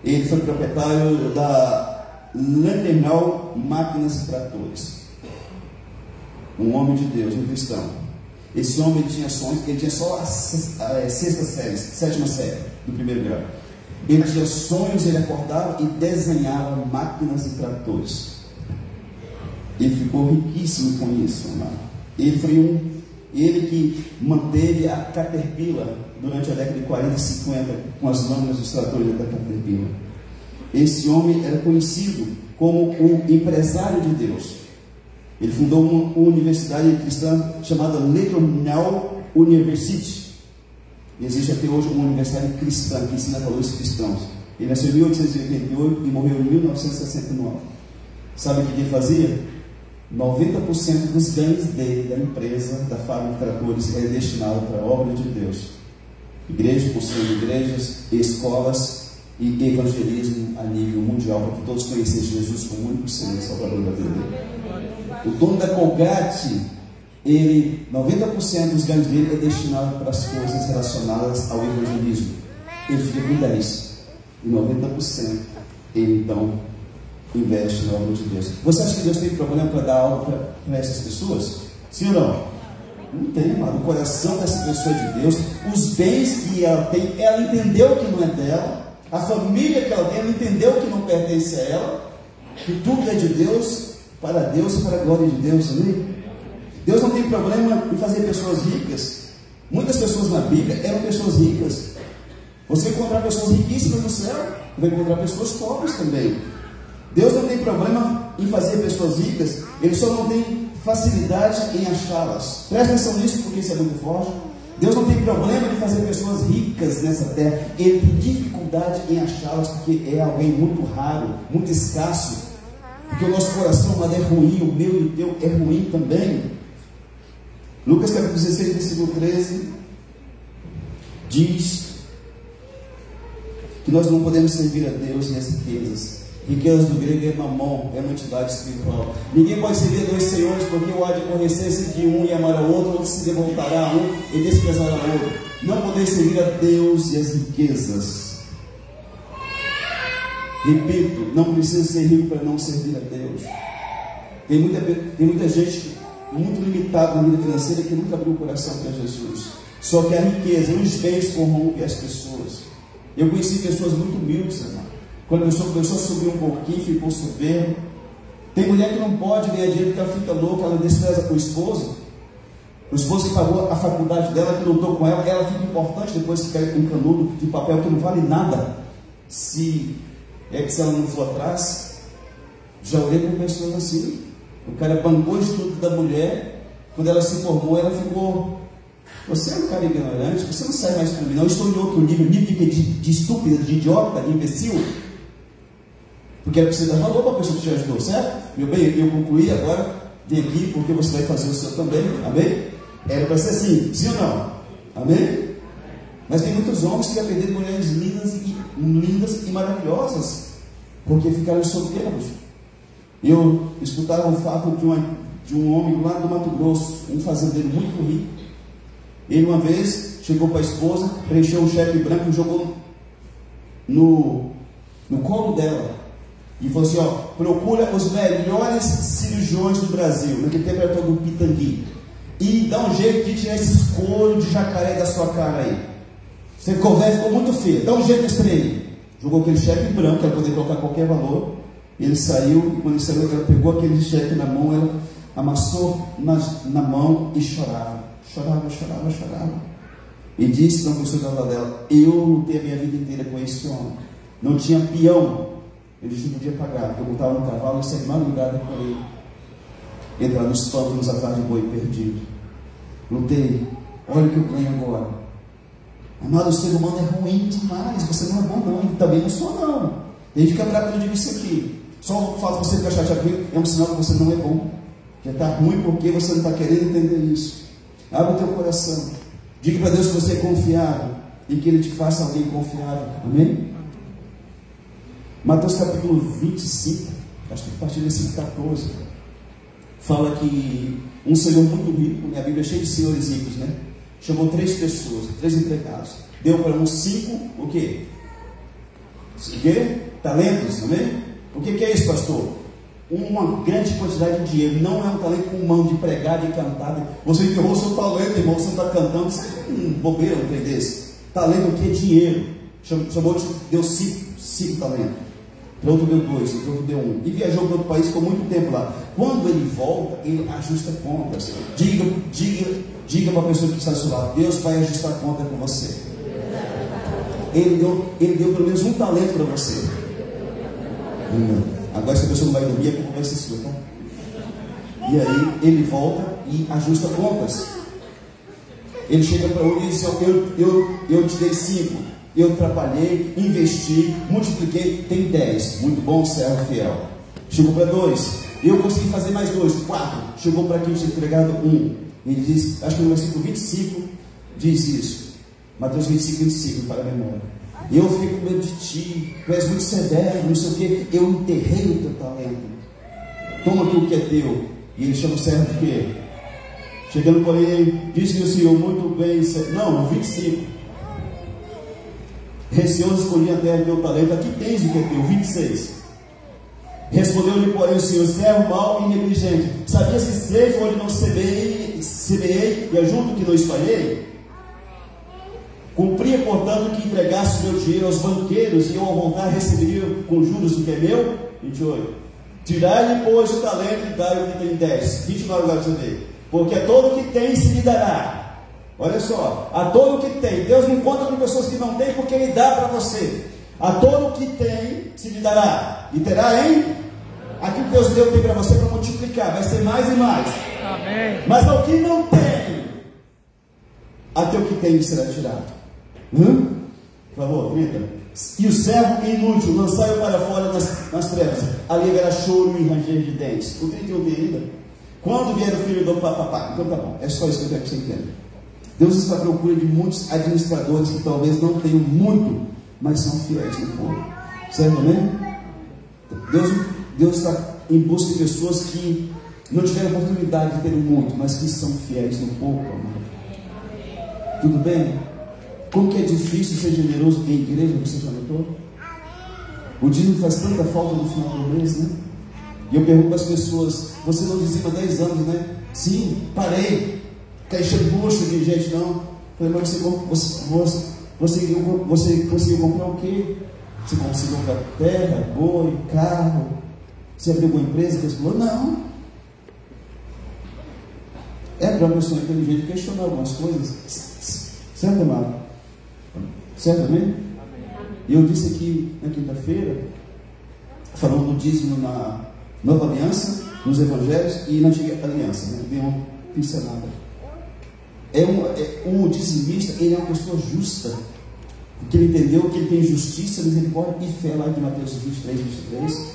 Ele foi proprietário da Lanternal Máquinas e Tratores. Um homem de Deus, um cristão. Esse homem tinha sonhos, ele tinha só a sexta série, sétima série do primeiro grau. Ele tinha sonhos, ele acordava e desenhava máquinas e tratores. Ele ficou riquíssimo com isso, amado. Ele que manteve a Caterpillar durante a década de 40 e 50 com as lâminas dos tratores da Caterpillar. Esse homem era conhecido como o empresário de Deus. Ele fundou uma universidade cristã chamada Letourneux University. E existe até hoje uma universidade cristã que ensina valores cristãos. Ele nasceu em 1888 e morreu em 1969. Sabe o que ele fazia? 90% dos ganhos dele, da empresa, da fábrica de tratores, é destinado para a obra de Deus. Igrejas possuem igrejas, escolas e evangelismo a nível mundial, para que todos conhecessem Jesus como único Senhor e Salvador da vida. O dono da Colgate, 90% dos ganhos dele é destinado para as coisas relacionadas ao evangelismo. Ele fica com 10%. E 90% ele então investe na obra de Deus. Você acha que Deus tem problema para dar algo para essas pessoas? Sim ou não? Não tem, amado. O coração dessa pessoa é de Deus. Os bens que ela tem, ela entendeu que não é dela. A família que ela tem, ela entendeu que não pertence a ela. Que tudo é de Deus, para Deus e para a glória de Deus. Amém? Deus não tem problema em fazer pessoas ricas. Muitas pessoas na Bíblia eram pessoas ricas. Você vai encontrar pessoas riquíssimas no céu, vai encontrar pessoas pobres também. Deus não tem problema em fazer pessoas ricas, Ele só não tem facilidade em achá-las. Presta atenção nisso, porque isso é muito forte. Deus não tem problema em fazer pessoas ricas nessa terra, Ele tem dificuldade em achá-las, porque é alguém muito raro, muito escasso. Porque o nosso coração é ruim, o meu e o teu é ruim também. Lucas capítulo 16, versículo 13 diz que nós não podemos servir a Deus e as riquezas. Riquezas do grego é mamon, é uma entidade espiritual. Ninguém pode servir a dois senhores, porque o há de aborrecer-se de um e amar ao outro, outro se devoltará a um e desprezará ao outro. Não podeis servir a Deus e as riquezas. Repito, não precisa ser rico para não servir a Deus. Tem muita gente muito limitada na vida financeira que nunca abriu o coração para Jesus. Só que a riqueza e os bens corrompem as pessoas. Eu conheci pessoas muito humildes, irmão. Quando a pessoa começou a subir um pouquinho, ficou soberbo. Tem mulher que não pode ganhar dinheiro porque ela fica louca, ela despreza o esposo. O esposo que pagou a faculdade dela, que lutou com ela, ela fica importante depois que cai com um canudo de papel que não vale nada. Se ela não for atrás, já olhei com pessoas assim. O cara bancou o estudo da mulher, quando ela se formou, ela ficou: você é um cara ignorante, você não sai mais para mim, não. Eu estou em outro nível de estúpida, de idiota, de imbecil. Porque ela precisa dar valor para a pessoa que te ajudou, certo? Meu bem, eu concluí, agora vem aqui porque você vai fazer o seu também, amém? Era para ser assim, sim ou não? Amém? Mas tem muitos homens que vão perder mulheres lindas e maravilhosas, porque ficaram soberbos. Eu escutava um fato de um homem lá do Mato Grosso, um fazendeiro muito rico. Ele uma vez chegou para a esposa, preencheu um cheque branco e jogou no colo dela. E falou assim: ó, procura os melhores cirurgiões do Brasil. Naquele tempo era todo um pitangui. E dá um jeito de tirar esses coros de jacaré da sua cara aí. Você ficou velho, ficou muito feio. Dá um jeito nesse trem. Jogou aquele cheque branco, para poder colocar qualquer valor. Ele saiu, e quando ele saiu, ela pegou aquele cheque na mão, ela amassou na mão e chorava. Chorava. E disse para a pessoa que estava dela: eu lutei a minha vida inteira com esse homem. Não tinha peão. Ele não podia pagar, porque eu montava no cavalo e saía de madrugada com ele. Entrar nos pântanos atrás de boi perdido. Lutei. Olha o que eu ganho agora. Amado, o ser humano é ruim demais. Você não é bom não. E também não sou não. Tem que ficar bravo quando eu digo isso aqui. Só o fato de você ficar chateado comigo é um sinal que você não é bom. Já está ruim porque você não está querendo entender isso. Abre o teu coração. Diga para Deus que você é confiável e que Ele te faça alguém confiável. Amém? Mateus capítulo 25, acho que a partir do versículo 14, fala que um senhor muito rico, né? A Bíblia é cheia de senhores ricos, né? Chamou 3 pessoas, 3 empregados. Deu para uns 5, o quê? O quê? Talentos, amém? O que é isso, pastor? Uma grande quantidade de dinheiro. Não é um talento com mão de pregar, de cantar. Você enterrou o seu talento, irmão, você não está cantando. Isso é bobeira, um trem desse. Talento aqui é dinheiro. Deu 5 talentos. Para outro deu 2, para outro deu 1. E viajou para outro país, ficou muito tempo lá. Quando ele volta, ele ajusta contas. Diga para a pessoa que está ao seu lado: Deus vai ajustar a conta com você. Ele deu pelo menos um talento para você. Agora essa pessoa não vai dormir, a culpa vai ser sua, tá? E aí ele volta e ajusta contas. Ele chega para ele e diz: eu te dei 5, eu trabalhei, investi, multipliquei, tem 10. Muito bom, servo fiel. Chegou para 2, eu consegui fazer mais 2, 4. Chegou para quem tinha entregado 1. Ele diz, acho que no versículo 25 diz isso. Mateus 25, 25, para a memória. Eu fiquei com medo de ti, tu és muito severo, não sei o que. Eu enterrei o teu talento. Toma aqui o que é teu. E ele chama o servo de quê? Chegando por ele, disse-lhe o Senhor: muito bem, não, 25. Receoso escolhi a terra do teu talento. Aqui tens o que é teu, 26. Respondeu-lhe, porém, o Senhor: servo mau e negligente, sabias que cedo onde não semeei e ajunto que não espalhei? Cumpria, portanto, que entregasse o meu dinheiro aos banqueiros, e eu, ao voltar, receberia com juros o que é meu? 28. Tirai-lhe, pois, o talento e dai o que tem 10. 29 agora para você ver. Porque a todo o que tem se lhe dará. Olha só, a todo o que tem. Deus não conta com pessoas que não têm, porque Ele dá para você. A todo o que tem se lhe dará. E terá, hein? Aquilo que Deus deu tem para você para multiplicar. Vai ser mais e mais. Amém. Mas ao que não tem, até o que tem será tirado. Por favor, 30. E o servo inútil, lançai-o para fora nas trevas, ali haverá choro e ranger de dentes. O 31 tem ainda. Quando vier o filho do papapá. Então tá bom, é só isso que eu quero que você entenda. Deus está à procura de muitos administradores que talvez não tenham muito, mas são fiéis no povo. Certo, amém? Deus está em busca de pessoas que não tiveram oportunidade de ter muito, mas que são fiéis no pouco, amado. Tudo bem? Como que é difícil ser generoso em igreja, você já notou? O dízimo faz tanta falta no final do mês, né? E eu pergunto para as pessoas: você não dizima há 10 anos, né? Sim, parei. Quer encher bucho de gente, não? Falei, mas você conseguiu comprar o quê? Você conseguiu comprar terra, boi, carro? Você abriu uma empresa? Você falou, não. É para uma pessoa inteligente questionar algumas coisas. Certo, amado? Certo, amém? E eu disse aqui na quinta-feira, falando do dízimo na Nova Aliança, nos Evangelhos e na Antiga Aliança, né? Dei uma pincelada. O dizimista, ele é uma pessoa justa, porque ele entendeu que ele tem justiça, misericórdia e fé, lá de Mateus 23, 23.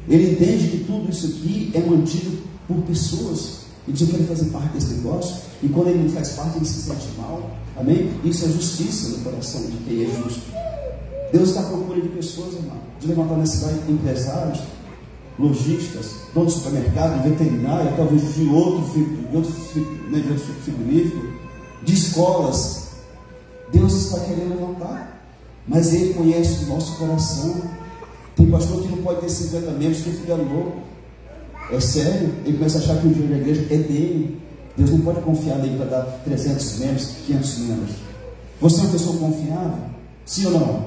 Ele entende que tudo isso aqui é mantido por pessoas. Ele diz: eu quero fazer parte desse negócio. E quando ele não faz parte, ele se sente mal. Amém? Isso é justiça no coração de quem é justo. Deus está à procura de pessoas, irmão, de levantar nessa cidade empresários, lojistas, donos de supermercado, de veterinário, talvez de outro frigorífico, de escolas. Deus está querendo levantar, mas Ele conhece o nosso coração. Tem pastor que não pode ter 50 membros, que fica louco. É sério, ele começa a achar que o dinheiro da igreja é dele. Deus não pode confiar nele para dar 300 membros, 500 membros. Você é uma pessoa confiável? Sim ou não?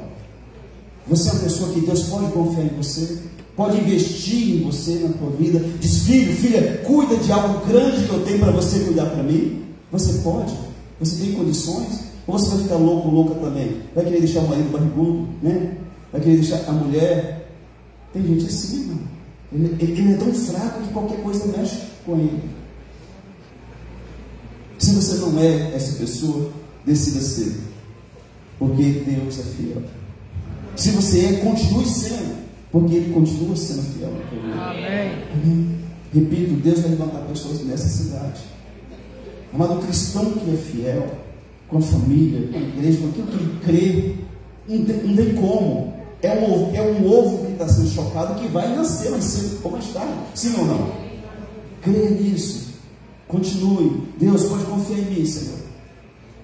Você é uma pessoa que Deus pode confiar em você? Pode investir em você, na tua vida? Diz: filho, filha, cuida de algo grande que eu tenho para você cuidar para mim? Você pode? Você tem condições? Ou você vai ficar louco, louca também? Vai querer deixar o marido barrigudo, né? Vai querer deixar a mulher? Tem gente assim, mano. Ele é tão fraco que qualquer coisa mexe com ele. Se você não é essa pessoa, decida ser, porque Deus é fiel. Se você é, continue sendo, porque Ele continua sendo fiel. Amém. Repito, Deus vai levantar pessoas nessa cidade. Amado, o cristão que é fiel, com a família, com a igreja, com aquilo que ele crê, não tem como. É um ovo que está sendo chocado, que vai nascer mais cedo ou mais tarde. Sim ou não? Creia nisso. Continue. Deus, pode confiar em mim, Senhor.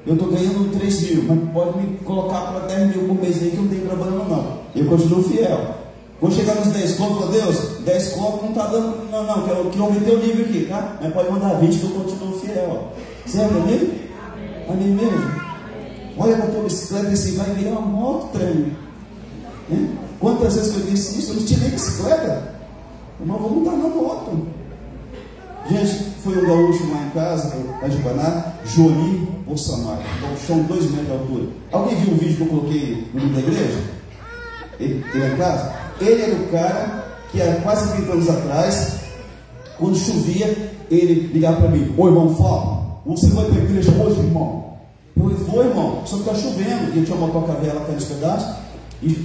Eu estou ganhando 3 mil, mas pode me colocar para 10 mil por mês aí, que não tem problema não. Eu continuo fiel. Vou chegar nos 10 contos, falo, Deus, 10 contos não está dando, não, que eu aumentei o nível aqui, tá? Mas pode mandar 20 que eu continuo fiel. Certo, amigo? Amém mesmo? Olha para a tua bicicleta e assim, vai virar uma moto, trem. Quantas vezes que eu disse isso? Eu não tirei bicicleta. Irmão, vou montar na moto. Gente, foi um gaúcho lá em casa, lá de Guaná, Jory Bolsonaro, gaúchão 2 metros de altura. Alguém viu um vídeo que eu coloquei no livro da igreja? Ele lá em casa? Ele era o cara que há quase 30 anos atrás, quando chovia, ele ligava para mim: ô irmão, fala, você vai para a igreja hoje, irmão? Eu vou, irmão, só que está chovendo. E eu tinha uma coca-vela até nos pedaços, e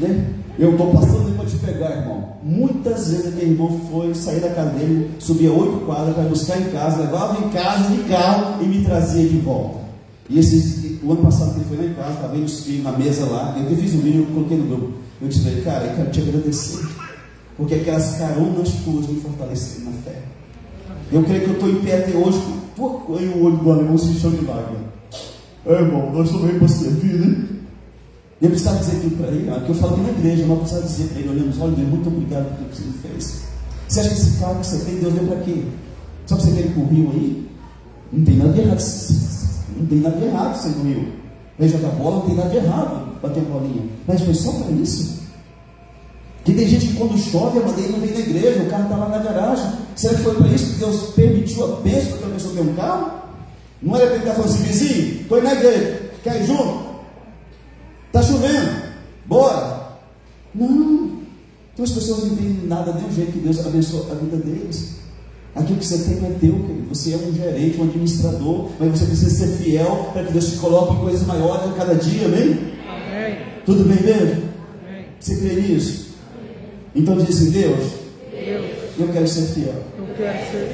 eu estou passando para te pegar, irmão. Muitas vezes aquele irmão foi sair da casa dele, subia 8 quadras para buscar em casa, levava em casa de carro e me trazia de volta. E o ano passado que ele foi lá em casa, estava vendo os filhos na mesa lá, eu fiz um vídeo, eu coloquei no grupo. Eu disse para ele: cara, eu quero te agradecer, porque aquelas caronas tuas me fortaleceram na fé. Eu creio que eu estou em pé até hoje, e o olho do alemão se encheu de lágrimas. Irmão, nós estamos aí para servir, né? Eu precisava dizer aquilo para ele, que eu falo aqui na igreja, mas eu precisava dizer para ele, olhando nos olhos dele: muito obrigado por tudo que você me fez. Você acha que esse carro que você tem, Deus deu para quê? Só para você ter com o rio aí? Não tem nada de errado. Não tem nada de errado você no rio. Vai jogar bola, não tem nada de errado bater a bolinha. Mas foi só para isso? Que tem gente que quando chove, a madeira não vem na igreja, o carro está lá na garagem. Será que foi para isso que Deus permitiu a bênção para que a pessoa tenha um carro? Não era para ele estar falando assim: vizinho, estou indo na igreja, quer ir junto? Está chovendo, bora. Não. Então as pessoas não entendem nada de um jeito que Deus abençoa a vida deles. Aquilo que você tem é teu, querido. Você é um gerente, um administrador, mas você precisa ser fiel para que Deus te coloque em coisas maiores a cada dia, amém? Amém. Tudo bem mesmo? Amém. Você crê nisso? Amém. Então diz assim: Deus, eu quero ser fiel.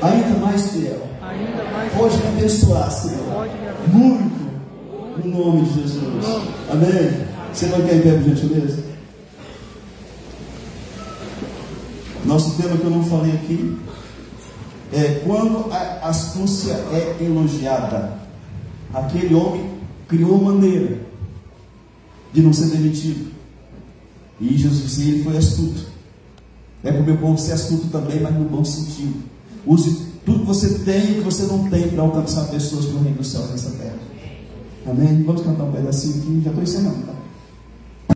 Ainda mais fiel. Pode me abençoar, Senhor. Muito. No nome de Jesus. Amém. Você vai cair em pé, por gentileza? Nosso tema que eu não falei aqui é quando a astúcia é elogiada. Aquele homem criou maneira de não ser demitido. E Jesus disse: ele foi astuto. É para o meu povo ser astuto também, mas no bom sentido. Use tudo que você tem e o que você não tem para alcançar pessoas para o reino dos céus nessa terra. Amém? Vamos cantar um pedacinho aqui, já estou ensinando, tá?